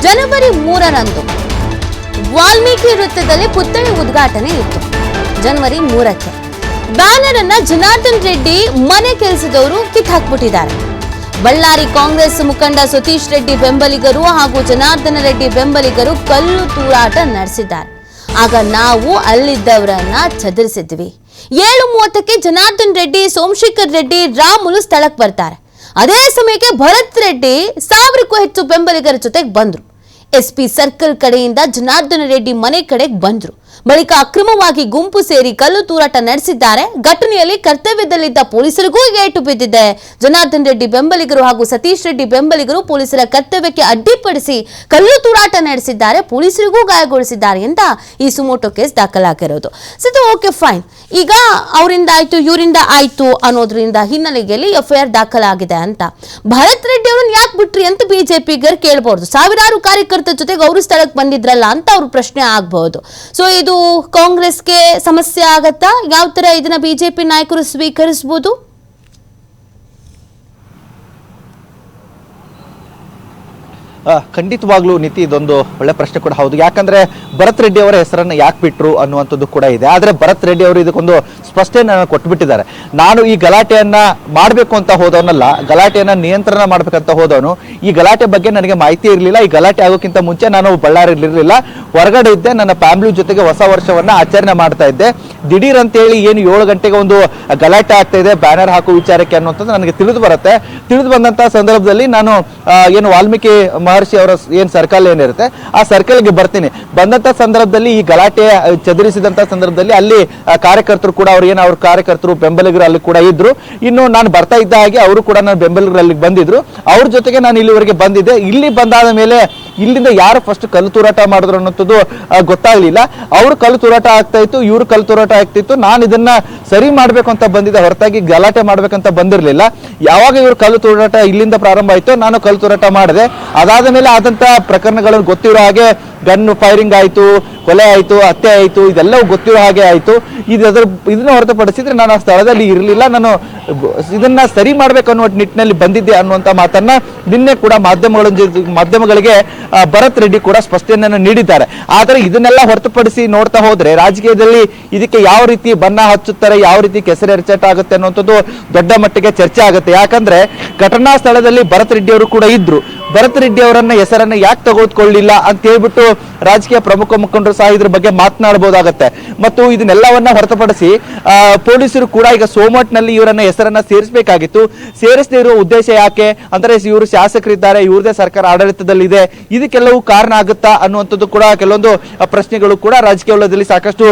ಜನವರಿ 3ರಂದು ವಾಲ್ಮೀಕಿ ವೃತ್ತದಲ್ಲಿ ಪುತ್ಥಳಿ ಉದ್ಘಾಟನೆ ಇತ್ತು. ಜನವರಿ 3ಕ್ಕೆ ಬ್ಯಾನರ್ ಅನ್ನ ಜನಾರ್ದನ್ ರೆಡ್ಡಿ ಮನೆ ಕೆಲಸದವರು ಕಿತ್ತಾಕ್ಬಿಟ್ಟಿದ್ದಾರೆ. ಬಳ್ಳಾರಿ ಕಾಂಗ್ರೆಸ್ ಮುಖಂಡ ಸತೀಶ್ ರೆಡ್ಡಿ ಬೆಂಬಲಿಗರು ಹಾಗೂ ಜನಾರ್ದನ ರೆಡ್ಡಿ ಬೆಂಬಲಿಗರು ಕಲ್ಲು ತೂರಾಟ ನಡೆಸಿದ್ದಾರೆ. ಆಗ ನಾವು ಅಲ್ಲಿದ್ದವರನ್ನ ಚದುರಿಸಿದ್ವಿ. 7:30ಕ್ಕೆ ಜನಾರ್ದನ್ ರೆಡ್ಡಿ, ಸೋಮಶೇಖರ್ ರೆಡ್ಡಿ, ರಾಮುಲು ಸ್ಥಳಕ್ಕೆ ಬರ್ತಾರೆ. ಅದೇ ಸಮಯಕ್ಕೆ ಭರತ್ ರೆಡ್ಡಿ 1000ಕ್ಕೂ ಹೆಚ್ಚು ಬೆಂಬಲಿಗರ ಜೊತೆಗೆ ಬಂದ್ರು. ಎಸ್ಪಿ ಸರ್ಕಲ್ ಕಡೆಯಿಂದ ಜನಾರ್ದನ ರೆಡ್ಡಿ ಮನೆ ಕಡೆಗೆ ಬಂದ್ರು. ಬಳಿಕ ಅಕ್ರಮವಾಗಿ ಗುಂಪು ಸೇರಿ ಕಲ್ಲು ತೂರಾಟ ನಡೆಸಿದ್ದಾರೆ. ಘಟನೆಯಲ್ಲಿ ಕರ್ತವ್ಯದಲ್ಲಿದ್ದ ಪೊಲೀಸರಿಗೂ ಏಟು ಬಿದ್ದಿದೆ. ಜನಾರ್ದನ್ ರೆಡ್ಡಿ ಬೆಂಬಲಿಗರು ಹಾಗೂ ಸತೀಶ್ ರೆಡ್ಡಿ ಬೆಂಬಲಿಗರು ಪೊಲೀಸರ ಕರ್ತವ್ಯಕ್ಕೆ ಅಡ್ಡಿಪಡಿಸಿ ಕಲ್ಲು ತೂರಾಟ ನಡೆಸಿದ್ದಾರೆ, ಪೊಲೀಸರಿಗೂ ಗಾಯಗೊಳಿಸಿದ್ದಾರೆ ಅಂತ ಈ ಸುಮೋಟೋ ಕೇಸ್ ದಾಖಲಾಗಿರೋದು. ಸರಿ, ಓಕೆ, ಫೈನ್. ಈಗ ಅವರಿಂದ ಆಯ್ತು, ಇವರಿಂದ ಆಯ್ತು ಅನ್ನೋದ್ರಿಂದ ಹಿನ್ನೆಲೆಯಲ್ಲಿ ಎಫ್ಐಆರ್ ದಾಖಲಾಗಿದೆ ಅಂತ ಭರತ್ ರೆಡ್ಡಿ ಅವ್ರನ್ನ ಯಾಕೆ ಬಿಟ್ರಿ ಅಂತ ಬಿಜೆಪಿಗರು ಕೇಳಬಹುದು. ಸಾವಿರಾರು ಕಾರ್ಯಕರ್ತರ ಜೊತೆಗೆ ಅವರು ಸ್ಥಳಕ್ಕೆ ಬಂದಿದ್ರಲ್ಲ ಅಂತ ಅವ್ರ ಪ್ರಶ್ನೆ ಆಗಬಹುದು. ಸೊ ಇದು ಕಾಂಗ್ರೆಸ್ಗೆ ಸಮಸ್ಯೆ ಆಗತ್ತಾ? ಯಾವ ತರ ಇದನ್ನ ಬಿಜೆಪಿ ನಾಯಕರು ಸ್ವೀಕರಿಸಬಹುದು? ಖಂಡಿತವಾಗ್ಲೂ ನೀತಿ ಇದೊಂದು ಒಳ್ಳೆ ಪ್ರಶ್ನೆ ಕೂಡ ಹೌದು. ಯಾಕಂದ್ರೆ ಭರತ್ ರೆಡ್ಡಿ ಅವರ ಹೆಸರನ್ನು ಯಾಕೆ ಬಿಟ್ರು ಅನ್ನುವಂಥದ್ದು ಕೂಡ ಇದೆ. ಆದ್ರೆ ಭರತ್ ರೆಡ್ಡಿ ಅವರು ಇದಕ್ಕೊಂದು ಸ್ಪಷ್ಟನೆ ಕೊಟ್ಬಿಟ್ಟಿದ್ದಾರೆ. ನಾನು ಈ ಗಲಾಟೆಯನ್ನ ಮಾಡಬೇಕು ಅಂತ ಹೋದವನಲ್ಲ, ಗಲಾಟೆಯನ್ನ ನಿಯಂತ್ರಣ ಮಾಡ್ಬೇಕಂತ ಹೋದವನು. ಈ ಗಲಾಟೆ ಬಗ್ಗೆ ನನಗೆ ಮಾಹಿತಿ ಇರಲಿಲ್ಲ. ಈ ಗಲಾಟೆ ಆಗೋಕ್ಕಿಂತ ಮುಂಚೆ ನಾನು ಬಳ್ಳಾರಿಲಿರಲಿಲ್ಲ, ಹೊರಗಡೆ ಇದ್ದೆ. ನನ್ನ ಫ್ಯಾಮಿಲಿ ಜೊತೆಗೆ ಹೊಸ ವರ್ಷವನ್ನ ಆಚರಣೆ ಮಾಡ್ತಾ ಇದ್ದೆ. ದಿಢೀರ್ ಅಂತೇಳಿ ಏನು 7 ಗಂಟೆಗೆ ಒಂದು ಗಲಾಟೆ ಆಗ್ತಾ ಇದೆ ಬ್ಯಾನರ್ ಹಾಕುವ ವಿಚಾರಕ್ಕೆ ಅನ್ನುವಂಥದ್ದು ನನಗೆ ತಿಳಿದು ಬರುತ್ತೆ. ತಿಳಿದು ಬಂದಂತಹ ಸಂದರ್ಭದಲ್ಲಿ ನಾನು ಏನು ವಾಲ್ಮೀಕಿ ಮಹರ್ಷಿ ಅವರ ಏನ್ ಸರ್ಕಲ್ ಏನಿರುತ್ತೆ ಆ ಸರ್ಕಲ್ಗೆ ಬರ್ತೀನಿ. ಬಂದಂತ ಸಂದರ್ಭದಲ್ಲಿ ಈ ಗಲಾಟೆ ಚದುರಿಸಿದಂತ ಸಂದರ್ಭದಲ್ಲಿ ಅಲ್ಲಿ ಕಾರ್ಯಕರ್ತರು ಕೂಡ ಅವ್ರ ಕಾರ್ಯಕರ್ತರು ಬೆಂಬಲಿಗರು ಅಲ್ಲಿ ಕೂಡ ಇದ್ರು. ಇನ್ನು ನಾನು ಬರ್ತಾ ಇದ್ದ ಹಾಗೆ ಅವರು ಕೂಡ ನನ್ನ ಬೆಂಬಲಿಗರು ಅಲ್ಲಿಗೆ ಬಂದಿದ್ರು. ಅವ್ರ ಜೊತೆಗೆ ನಾನು ಇಲ್ಲಿವರೆಗೆ ಬಂದಿದ್ದೆ. ಇಲ್ಲಿ ಬಂದಾದ ಮೇಲೆ ಇಲ್ಲಿಂದ ಯಾರು ಫಸ್ಟ್ ಕಲ್ಲು ತೂರಾಟ ಮಾಡಿದ್ರು ಅನ್ನೋದು ಗೊತ್ತಾಗ್ಲಿಲ್ಲ. ಅವ್ರು ಕಲ್ಲು ತೂರಾಟ ಆಗ್ತಾ ಇತ್ತು, ಇವ್ರು ಕಲ್ಲು ತೂರಾಟ ಆಗ್ತಿತ್ತು. ನಾನು ಇದನ್ನ ಸರಿ ಮಾಡ್ಬೇಕು ಅಂತ ಬಂದಿದ್ದೆ, ಹೊರತಾಗಿ ಗಲಾಟೆ ಮಾಡ್ಬೇಕಂತ ಬಂದಿರ್ಲಿಲ್ಲ. ಯಾವಾಗ ಇವ್ರು ಕಲ್ಲು ತೂರಾಟ ಇಲ್ಲಿಂದ ಪ್ರಾರಂಭ ಆಯ್ತು, ನಾನು ಕಲ್ಲು ತೂರಾಟ ಮಾಡಿದೆ. ಅದಾದ ಮೇಲೆ ಆದಂತ ಪ್ರಕರಣಗಳನ್ನು ಗೊತ್ತಿರೋ ಹಾಗೆ ಗನ್ ಫೈರಿಂಗ್ ಆಯ್ತು, ಕೊಲೆ ಆಯ್ತು, ಹತ್ಯೆ ಆಯ್ತು, ಇದೆಲ್ಲವೂ ಗೊತ್ತಿರೋ ಹಾಗೆ ಆಯ್ತು. ಇದನ್ನ ಹೊರತುಪಡಿಸಿದ್ರೆ ನಾನು ಆ ಸ್ಥಳದಲ್ಲಿ ಇರಲಿಲ್ಲ. ನಾನು ಇದನ್ನ ಸರಿ ಮಾಡ್ಬೇಕು ಅನ್ನುವ ನಿಟ್ಟಿನಲ್ಲಿ ಬಂದಿದ್ದೆ ಅನ್ನುವಂತ ಮಾತನ್ನ ನಿನ್ನೆ ಕೂಡ ಮಾಧ್ಯಮಗಳಿಗೆ ಭರತ್ ರೆಡ್ಡಿ ಕೂಡ ಸ್ಪಷ್ಟನೆಯನ್ನು ನೀಡಿದ್ದಾರೆ. ಆದರೆ ಇದನ್ನೆಲ್ಲ ಹೊರತುಪಡಿಸಿ ನೋಡ್ತಾ ಹೋದ್ರೆ ರಾಜಕೀಯದಲ್ಲಿ ಇದಕ್ಕೆ ಯಾವ ರೀತಿ ಬಣ್ಣ ಹಚ್ಚುತ್ತಾರೆ, ಯಾವ ರೀತಿ ಕೆಸರು ಎರಚಾಟ ಆಗುತ್ತೆ ಅನ್ನುವಂಥದ್ದು ದೊಡ್ಡ ಮಟ್ಟಿಗೆ ಚರ್ಚೆ ಆಗುತ್ತೆ. ಯಾಕಂದ್ರೆ ಘಟನಾ ಸ್ಥಳದಲ್ಲಿ ಭರತ್ ರೆಡ್ಡಿ ಅವರು ಕೂಡ ಇದ್ರು. ಭರತ್ ರೆಡ್ಡಿ ಅವರನ್ನ ಹೆಸರನ್ನ ಯಾಕೆ ತೆಗೆದುಕೊಳ್ಳಿಲ್ಲ ಅಂತ ಹೇಳ್ಬಿಟ್ಟು ರಾಜಕೀಯ ಪ್ರಮುಖ ಮುಖಂಡರು ಸಹ ಇದ್ರ ಬಗ್ಗೆ ಮಾತನಾಡಬಹುದಾಗತ್ತೆ. ಮತ್ತು ಇದನ್ನೆಲ್ಲವನ್ನ ಹೊರತುಪಡಿಸಿ ಪೊಲೀಸರು ಕೂಡ ಈಗ ಸೋಮಟ್ನಲ್ಲಿ ಇವರನ್ನ ಹೆಸರನ್ನ ಸೇರಿಸಬೇಕಾಗಿತ್ತು. ಸೇರಿಸದೇ ಇರುವ ಉದ್ದೇಶ ಯಾಕೆ ಅಂದ್ರೆ ಇವರು ಶಾಸಕರಿದ್ದಾರೆ, ಇವ್ರದೇ ಸರ್ಕಾರ ಆಡಳಿತದಲ್ಲಿದೆ, ಇದಕ್ಕೆಲ್ಲವೂ ಕಾರಣ ಆಗುತ್ತಾ ಅನ್ನುವಂಥದ್ದು ಕೂಡ ಕೆಲವೊಂದು ಪ್ರಶ್ನೆಗಳು ಕೂಡ ರಾಜಕೀಯ ವಲಯದಲ್ಲಿ ಸಾಕಷ್ಟು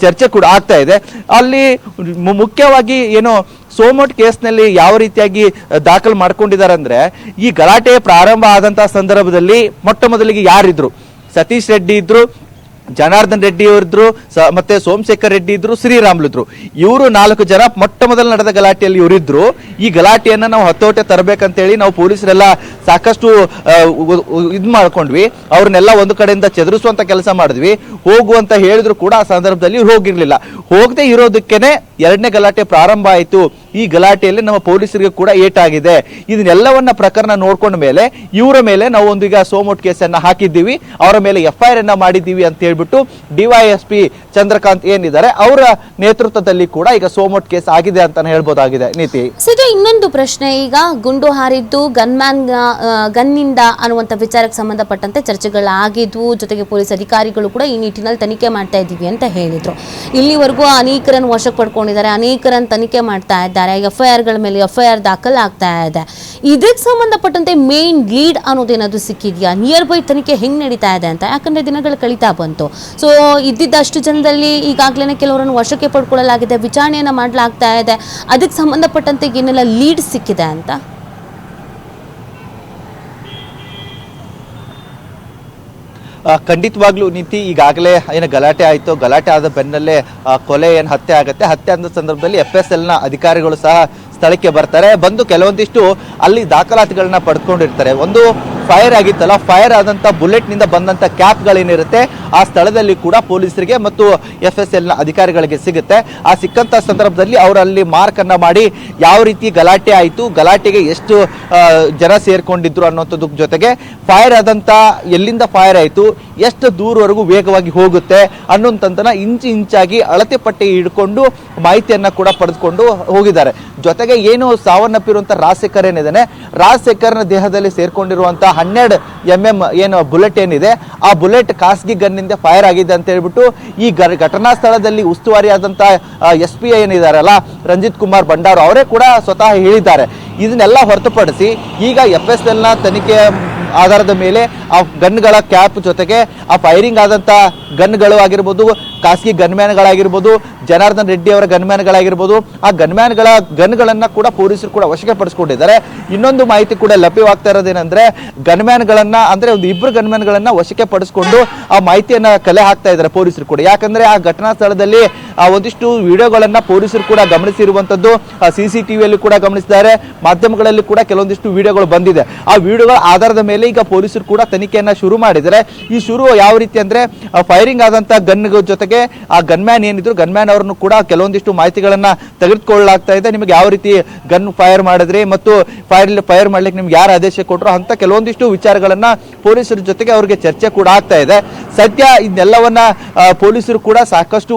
ಚರ್ಚೆ ಕೂಡ ಆಗ್ತಾ ಇದೆ. ಅಲ್ಲಿ ಮುಖ್ಯವಾಗಿ ಏನು ಸೋಮೋಟ್ ಕೇಸ್ನಲ್ಲಿ ಯಾವ ರೀತಿಯಾಗಿ ದಾಖಲು ಮಾಡ್ಕೊಂಡಿದ್ದಾರೆ ಅಂದ್ರೆ, ಈ ಗಲಾಟೆ ಪ್ರಾರಂಭ ಆದಂತಹ ಸಂದರ್ಭದಲ್ಲಿ ಮೊಟ್ಟ ಮೊದಲಿಗೆ ಯಾರಿದ್ರು? ಸತೀಶ್ ರೆಡ್ಡಿ ಇದ್ರು, ಜನಾರ್ದನ್ ರೆಡ್ಡಿ ಅವರಿದ್ರು, ಮತ್ತೆ ಸೋಮಶೇಖರ್ ರೆಡ್ಡಿ ಇದ್ರು, ಶ್ರೀರಾಮುಲು ಇದ್ರು. ಇವರು 4 ಜನ ಮೊಟ್ಟ ಮೊದಲು ನಡೆದ ಗಲಾಟೆಯಲ್ಲಿ ಇವರಿದ್ರು. ಈ ಗಲಾಟೆಯನ್ನ ನಾವು ಹತೋಟೆ ತರಬೇಕಂತೇಳಿ ನಾವು ಪೊಲೀಸರೆಲ್ಲ ಸಾಕಷ್ಟು ಇದ್ ಮಾಡ್ಕೊಂಡ್ವಿ. ಅವ್ರನ್ನೆಲ್ಲ ಒಂದು ಕಡೆಯಿಂದ ಚದುರಿಸುವಂತ ಕೆಲಸ ಮಾಡಿದ್ವಿ. ಹೋಗುವಂತ ಹೇಳಿದ್ರು ಕೂಡ ಆ ಸಂದರ್ಭದಲ್ಲಿ ಹೋಗಿರ್ಲಿಲ್ಲ. ಹೋಗದೆ ಇರೋದಕ್ಕೇನೆ 2ನೇ ಗಲಾಟೆ ಪ್ರಾರಂಭ ಆಯಿತು. ಈ ಗಲಾಟೆಯಲ್ಲಿ ನಮ್ಮ ಪೊಲೀಸರಿಗೆ ಕೂಡ ಏಟಾಗಿದೆ. ಇದನ್ನೆಲ್ಲವನ್ನ ಪ್ರಕರಣ ನೋಡ್ಕೊಂಡ ಮೇಲೆ ಇವರ ಮೇಲೆ ನಾವು ಈಗ ಸೋಮೋಟ್ ಕೇಸನ್ನ ಹಾಕಿದ್ದೀವಿ, ಅವರ ಮೇಲೆ ಎಫ್ಐಆರ್ ಅನ್ನ ಮಾಡಿದ್ದೀವಿ ಅಂತ ಹೇಳ್ಬಿಟ್ಟು ಡಿವೈಎಸ್ಪಿ ಚಂದ್ರಕಾಂತ್ ಏನಿದ್ದಾರೆ ಅವರ ನೇತೃತ್ವದಲ್ಲಿ ಕೂಡ ಈಗ ಸೋಮೋಟ್ ಕೇಸ್ ಆಗಿದೆ ಅಂತ ಹೇಳ್ಬೋದಾಗಿದೆ. ನೀತಿ ಸರಿ, ಇನ್ನೊಂದು ಪ್ರಶ್ನೆ. ಈಗ ಗುಂಡು ಹಾರಿದ್ದು ಗನ್ನಿಂದ ಅನ್ನುವಂಥ ವಿಚಾರಕ್ಕೆ ಸಂಬಂಧಪಟ್ಟಂತೆ ಚರ್ಚೆಗಳಾಗಿದ್ವು. ಜೊತೆಗೆ ಪೊಲೀಸ್ ಅಧಿಕಾರಿಗಳು ಕೂಡ ಈ ನಿಟ್ಟಿನಲ್ಲಿ ತನಿಖೆ ಮಾಡ್ತಾ ಇದ್ದೀವಿ ಅಂತ ಹೇಳಿದ್ರು. ಇಲ್ಲಿವರೆಗೂ ಅನೇಕರನ್ನು ವಶಕ್ಕೆ ಪಡ್ಕೊಂಡಿದ್ದಾರೆ, ಅನೇಕರನ್ನು ತನಿಖೆ ಮಾಡ್ತಾ ಇದ್ದಾರೆ. ಎಫ್ಐಆರ್ಗಳ ಮೇಲೆ ಎಫ್ಐಆರ್ ದಾಖಲಾಗ್ತಾ ಇದೆ. ಇದಕ್ಕೆ ಸಂಬಂಧಪಟ್ಟಂತೆ ಮೇನ್ ಲೀಡ್ ಅನ್ನೋದೇನಾದ್ರು ಸಿಕ್ಕಿದ್ಯಾ? ನಿಯರ್ ಬೈ ತನಿಖೆ ಹೆಂಗ್ ನಡೀತಾ ಇದೆ ಅಂತ? ಯಾಕಂದ್ರೆ ದಿನಗಳು ಕಳೀತಾ ಬಂತು. ಸೊ ಇದ್ದಿದ್ದಷ್ಟು ಜನದಲ್ಲಿ ಈಗಾಗಲೇ ಕೆಲವರನ್ನು ವಶಕ್ಕೆ ಪಡ್ಕೊಳ್ಳಲಾಗಿದೆ, ವಿಚಾರಣೆಯನ್ನ ಮಾಡಲಾಗ್ತಾ ಇದೆ. ಅದಕ್ಕೆ ಸಂಬಂಧಪಟ್ಟಂತೆ ಏನೆಲ್ಲ ಲೀಡ್ ಸಿಕ್ಕಿದೆ ಅಂತ? ಖಂಡಿತವಾಗ್ಲೂ ನೀತಿ ಈಗಾಗಲೇ ಏನು ಗಲಾಟೆ ಆಯಿತು, ಗಲಾಟೆ ಆದ ಬೆನ್ನಲ್ಲೇ ಕೊಲೆ ಏನು ಹತ್ಯೆ ಆಗುತ್ತೆ. ಹತ್ಯೆ ಆದ ಸಂದರ್ಭದಲ್ಲಿ FSLನ ಅಧಿಕಾರಿಗಳು ಸಹ ಸ್ಥಳಕ್ಕೆ ಬರ್ತಾರೆ. ಬಂದು ಕೆಲವೊಂದಿಷ್ಟು ಅಲ್ಲಿ ದಾಖಲಾತಿಗಳನ್ನ ಪಡ್ಕೊಂಡಿರ್ತಾರೆ. ಒಂದು ಫೈರ್ ಆಗಿತ್ತಲ್ಲ, ಫೈರ್ ಆದಂತ ಬುಲೆಟ್ ನಿಂದ ಬಂದಂತ ಕ್ಯಾಪ್ಗಳೇನಿರುತ್ತೆ ಆ ಸ್ಥಳದಲ್ಲಿ ಕೂಡ ಪೊಲೀಸರಿಗೆ ಮತ್ತು FSL ನ ಅಧಿಕಾರಿಗಳಿಗೆ ಸಿಗುತ್ತೆ. ಆ ಸಿಕ್ಕಂತ ಸಂದರ್ಭದಲ್ಲಿ ಅವರಲ್ಲಿ ಮಾರ್ಕ್ ಅನ್ನ ಮಾಡಿ ಯಾವ ರೀತಿ ಗಲಾಟೆ ಆಯಿತು, ಗಲಾಟೆಗೆ ಎಷ್ಟು ಜನ ಸೇರ್ಕೊಂಡಿದ್ರು ಅನ್ನೋಂಥದ್ದು ಜೊತೆಗೆ ಫೈರ್ ಆದಂತ ಎಲ್ಲಿಂದ ಫೈರ್ ಆಯಿತು, ಎಷ್ಟು ದೂರವರೆಗೂ ವೇಗವಾಗಿ ಹೋಗುತ್ತೆ ಅನ್ನೋಂತಂತನ ಇಂಚಾಗಿ ಅಳತೆ ಪಟ್ಟಿ ಹಿಡ್ಕೊಂಡು ಮಾಹಿತಿಯನ್ನ ಕೂಡ ಪಡೆದುಕೊಂಡು ಹೋಗಿದ್ದಾರೆ. ಜೊತೆಗೆ ಏನು ಸಾವನ್ನಪ್ಪಿರುವಂತ ರಾಜಶೇಖರ್ ಏನಿದ್ದಾನೆ, ರಾಜಶೇಖರ್ನ ದೇಹದಲ್ಲಿ ಸೇರ್ಕೊಂಡಿರುವಂತಹ 12 mm ಏನು ಬುಲೆಟ್ ಏನಿದೆ ಆ ಬುಲೆಟ್ ಖಾಸಗಿ ಗನ್ನಿಂದ ಫೈರ್ ಆಗಿದೆ ಅಂತ ಹೇಳ್ಬಿಟ್ಟು ಈ ಘಟನಾ ಸ್ಥಳದಲ್ಲಿ ಉಸ್ತುವಾರಿಯಾದಂತ SP ಏನಿದಾರಲ್ಲ ರಂಜಿತ್ ಕುಮಾರ್ ಭಂಡಾರು ಅವರೇ ಕೂಡ ಸ್ವತಃ ಹೇಳಿದ್ದಾರೆ. ಇದನ್ನೆಲ್ಲ ಹೊರತುಪಡಿಸಿ ಈಗ FSL ನ ತನಿಖೆ ಆಧಾರದ ಮೇಲೆ ಆ ಗನ್ಗಳ ಕ್ಯಾಪ್ ಜೊತೆಗೆ ಆ ಫೈರಿಂಗ್ ಆದಂತ ಗನ್ಗಳು ಆಗಿರ್ಬೋದು, ಖಾಸಗಿ ಗನ್ಮ್ಯಾನ್ಗಳಾಗಿರ್ಬೋದು, ಜನಾರ್ದನ್ ರೆಡ್ಡಿ ಅವರ ಗನ್ಮ್ಯಾನ್ಗಳಾಗಿರ್ಬೋದು, ಆ ಗನ್ಗಳನ್ನ ಕೂಡ ಪೊಲೀಸರು ಕೂಡ ವಶಕ್ಕೆ ಇನ್ನೊಂದು ಮಾಹಿತಿ ಕೂಡ ಲಭ್ಯವಾಗ್ತಾ ಇರೋದೇನೆಂದ್ರೆ ಗನ್ಮ್ಯಾನ್ಗಳನ್ನ ಅಂದ್ರೆ ಒಂದು 2 ಗನ್ಮ್ಯಾನ್ಗಳನ್ನ ವಶಕ್ಕೆ ಪಡಿಸ್ಕೊಂಡು ಆ ಮಾಹಿತಿಯನ್ನ ಕಲೆ ಹಾಕ್ತಾ ಇದ್ದಾರೆ ಪೊಲೀಸರು ಕೂಡ. ಯಾಕಂದ್ರೆ ಆ ಘಟನಾ ಸ್ಥಳದಲ್ಲಿ ಒಂದಿಷ್ಟು ವಿಡಿಯೋಗಳನ್ನ ಪೊಲೀಸರು ಕೂಡ ಗಮನಿಸಿರುವಂತದ್ದು CCTVಯಲ್ಲಿ ಕೂಡ ಗಮನಿಸಿದ್ದಾರೆ, ಮಾಧ್ಯಮಗಳಲ್ಲಿ ಕೂಡ ಕೆಲವೊಂದಿಷ್ಟು ವಿಡಿಯೋಗಳು ಬಂದಿದೆ. ಆ ವಿಡಿಯೋಗಳ ಆಧಾರದ ಮೇಲೆ ಈಗ ಪೊಲೀಸರು ಕೂಡ ತನಿಖೆಯನ್ನ ಶುರು ಮಾಡಿದ್ದಾರೆ. ಈ ಶುರು ಯಾವ ರೀತಿ ಅಂದ್ರೆ ಫೈರಿಂಗ್ ಆದಂತ ಗನ್ ಜೊತೆಗೆ ಆ ಗನ್ಮ್ಯಾನ್ ಏನಿದ್ರು ಗನ್ಮ್ಯಾನ್ ಅವರನ್ನು ಕೂಡ ಕೆಲವೊಂದಿಷ್ಟು ಮಾಹಿತಿಗಳನ್ನ ತೆಗೆದುಕೊಳ್ಳಲಾಗ್ತಾ ಇದೆ. ನಿಮಗೆ ಯಾವ ರೀತಿ ಗನ್ ಫೈರ್ ಮಾಡಿದ್ರಿ ಮತ್ತು ಫೈರ್ ಮಾಡ್ಲಿಕ್ಕೆ ನಿಮ್ಗೆ ಯಾರು ಆದೇಶ ಕೊಟ್ಟರು ಅಂತ ಕೆಲವೊಂದಿಷ್ಟು ವಿಚಾರಗಳನ್ನ ಪೊಲೀಸರ ಜೊತೆಗೆ ಅವ್ರಿಗೆ ಚರ್ಚೆ ಕೂಡ ಆಗ್ತಾ ಇದೆ. ಸದ್ಯ ಇದೆಲ್ಲವನ್ನ ಪೊಲೀಸರು ಕೂಡ ಸಾಕಷ್ಟು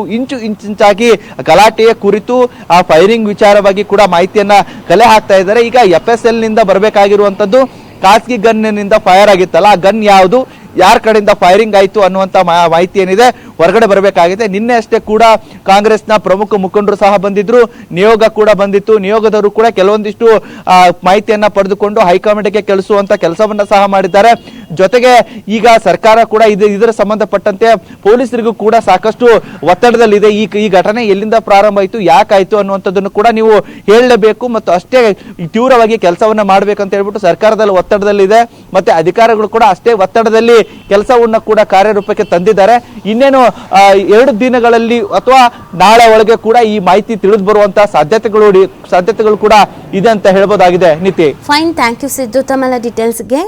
ಇಂಚಾಗಿ ಗಲಾಟೆಯ ಕುರಿತು ಆ ಫೈರಿಂಗ್ ವಿಚಾರವಾಗಿ ಕೂಡ ಮಾಹಿತಿಯನ್ನ ಕಲೆ ಹಾಕ್ತಾ ಇದ್ದಾರೆ. ಈಗ FSL ನಿಂದ ಬರಬೇಕಾಗಿರುವಂತದ್ದು ಖಾಸಗಿ ಗನ್ನಿಂದ ಫೈರ್ ಆಗಿತ್ತಲ್ಲ, ಆ ಗನ್ ಯಾವುದು, ಯಾರ ಕಡೆಯಿಂದ ಫೈರಿಂಗ್ ಆಯಿತು ಅನ್ನುವಂಥ ಮಾಹಿತಿ ಏನಿದೆ ಹೊರಗಡೆ ಬರಬೇಕಾಗಿದೆ. ನಿನ್ನೆ ಅಷ್ಟೇ ಕೂಡ ಕಾಂಗ್ರೆಸ್ನ ಪ್ರಮುಖ ಮುಖಂಡರು ಸಹ ಬಂದಿದ್ರು, ನಿಯೋಗ ಕೂಡ ಬಂದಿತ್ತು. ನಿಯೋಗದವರು ಕೂಡ ಕೆಲವೊಂದಿಷ್ಟು ಮಾಹಿತಿಯನ್ನ ಪಡೆದುಕೊಂಡು ಹೈಕಮಾಂಡ್ಗೆ ಕಳಿಸುವಂತ ಕೆಲಸವನ್ನ ಸಹ ಮಾಡಿದ್ದಾರೆ. ಜೊತೆಗೆ ಈಗ ಸರ್ಕಾರ ಕೂಡ ಇದರ ಸಂಬಂಧಪಟ್ಟಂತೆ ಪೊಲೀಸರಿಗೂ ಕೂಡ ಸಾಕಷ್ಟು ಒತ್ತಡದಲ್ಲಿದೆ. ಈ ಘಟನೆ ಎಲ್ಲಿಂದ ಪ್ರಾರಂಭ ಆಯಿತು, ಯಾಕಾಯ್ತು ಅನ್ನುವಂಥದ್ದನ್ನು ಕೂಡ ನೀವು ಹೇಳಲೇಬೇಕು ಮತ್ತು ಅಷ್ಟೇ ತೀವ್ರವಾಗಿ ಕೆಲಸವನ್ನ ಮಾಡ್ಬೇಕಂತ ಹೇಳ್ಬಿಟ್ಟು ಸರ್ಕಾರದಲ್ಲಿ ಒತ್ತಡದಲ್ಲಿದೆ. ಮತ್ತೆ ಅಧಿಕಾರಿಗಳು ಕೂಡ ಅಷ್ಟೇ ಒತ್ತಡದಲ್ಲಿ ಕೆಲಸವನ್ನ ಕೂಡ ಕಾರ್ಯರೂಪಕ್ಕೆ ತಂದಿದ್ದಾರೆ. ಇನ್ನೇನು 2 ದಿನಗಳಲ್ಲಿ ಅಥವಾ ನಾಳೆ ಒಳಗೆ ಕೂಡ ಈ ಮಾಹಿತಿ ತಿಳಿದು ಬರುವಂತಹ ಸಾಧ್ಯತೆಗಳು ಕೂಡ ಇದೆ ಅಂತ ಹೇಳ್ಬೋದಾಗಿದೆ. ನೀತಿ ಫೈನ್, ಥ್ಯಾಂಕ್ ಯು ಸಿದ್ದು ತಮ್ಮೆಲ್ಲ ಡೀಟೇಲ್ಸ್ಗೆ.